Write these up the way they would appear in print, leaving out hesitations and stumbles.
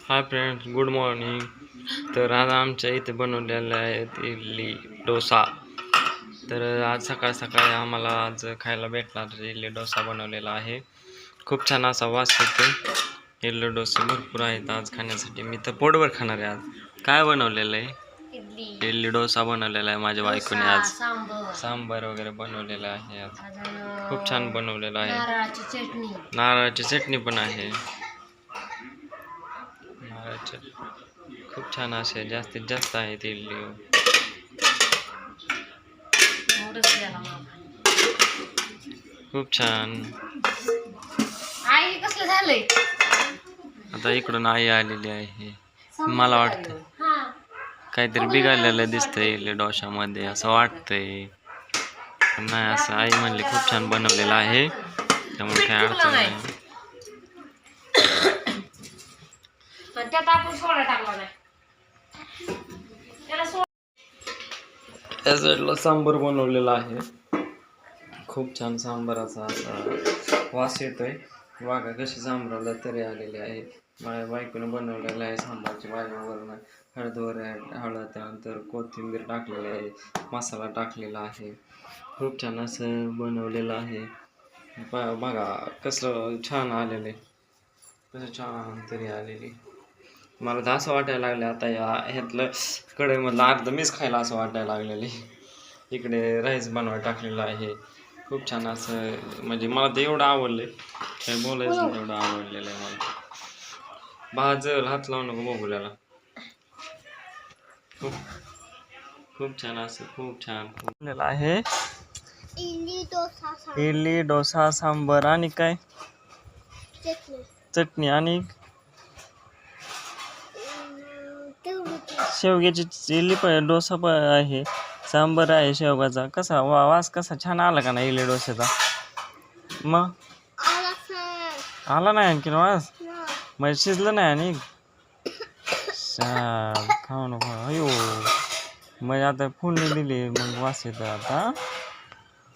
Hi friends, good morning. तर आज आमच्या इथे बनवलेलं आहे इडली डोसा. तर आज सकाळ सकाळी आम्हाला आज खायला भेटणार इडली डोसा बनवलेला आहे. खूप छान असा वास येतो. इडली डोसे भरपूर आहेत आज खाण्यासाठी. मी तर पोटभर खाणार आहे. आज काय बनवलेलं आहे? इडली डोसा बनवलेला आहे माझ्या बायकोने आज. सांबार वगैरे बनवलेला आहे आज. खूप छान बनवलेला आहे. नारळाची चटणी पण आहे. खूप छान असे जास्तीत जास्त आहेत इडली. खूप छान. कसलं झालंय आता इकडून आई आलेली आहे. मला वाटतं काहीतरी बिघडलेलं दिसतंय इडली डोशामध्ये असं वाटतंय. नाही, असं आई म्हणली खूप छान बनवलेलं आहे, त्यामुळे काही अडचण नाही. त्यात आपण सोडा टाकला नाही. त्या साईडला सांबार बनवलेला आहे. खूप छान सांबाराचा असा वास येतोय. वाघा कशी सांबाराला तरी आलेली आहे. माझ्या बायकोने बनवलेलं आहे सांबारची भाजीवरून हळद त्यानंतर कोथिंबीर टाकलेली आहे, मसाला टाकलेला आहे. खूप छान असं बनवलेलं आहे. बघा कसं छान आलेलं आहे, कसं छान तरी आलेली. मला तर असं वाटायला लागलं आता ह्यातलं कढईमधलं अर्ध मीच खायला असं वाटायला लागलेले. इकडे राईस बनवायला टाकलेला आहे. खूप छान असं, म्हणजे मला ते एवढं आवडले काही बोलायचं नाही, एवढं आवडलेलं आहे मला. भाजल हात लावू नको बघूल्याला. खूप खूप छान असं, खूप छान बनवलेलं आहे इडली डोसा सांबार आणि काय चटणी आणि शेवग्याची इडली पण डोसा पण आहे, सांबार आहे शेवगाचा. कसा वास कसा छान आला का नाही इडली डोस्याचा? मग आला नाही आणखीन वास, म्हणजे शिजलं नाही आणि खाऊ नको. अयो, म्हणजे आता फोडणी दिली मग वास येतो. आता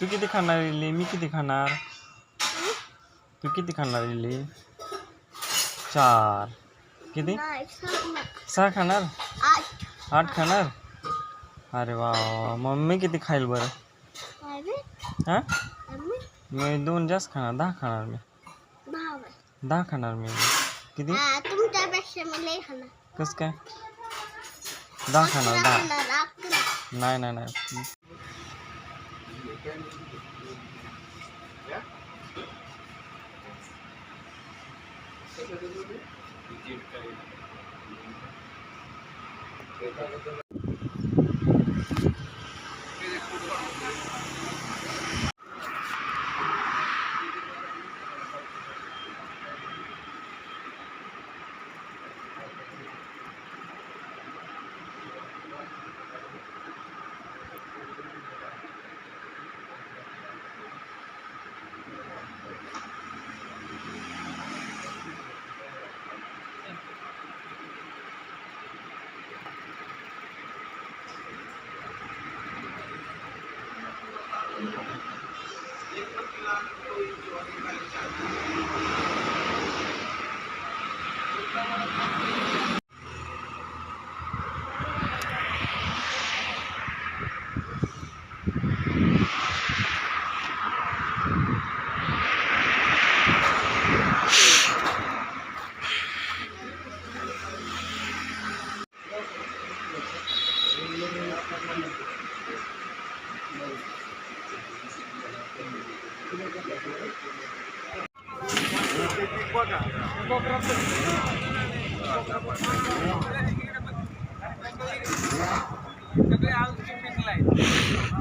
तू किती खाणार इडली? मी किती खाणार? तू किती खाणार इडली? 4. किती? 6 खाणार? 8 खाणार? अरे वा, मग मी किती खाईल बरं? हां, मी 2 जास्त खाणार. 10 खाणार मी. 10 खाणार मी. किती? कसं काय 10 खाणार? 10 नाही नाही नाही.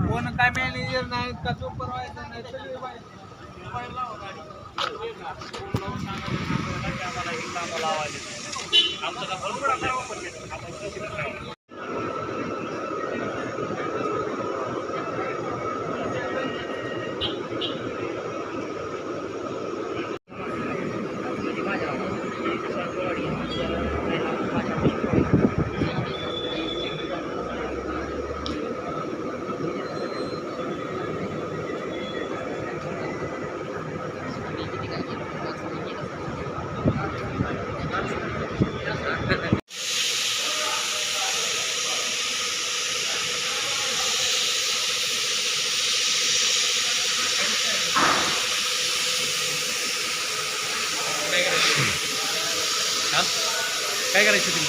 कोण काय मॅनेजर नाही का सुपरवायझर नाही, सगळे काय करायचं हा काय करायचं तुम्ही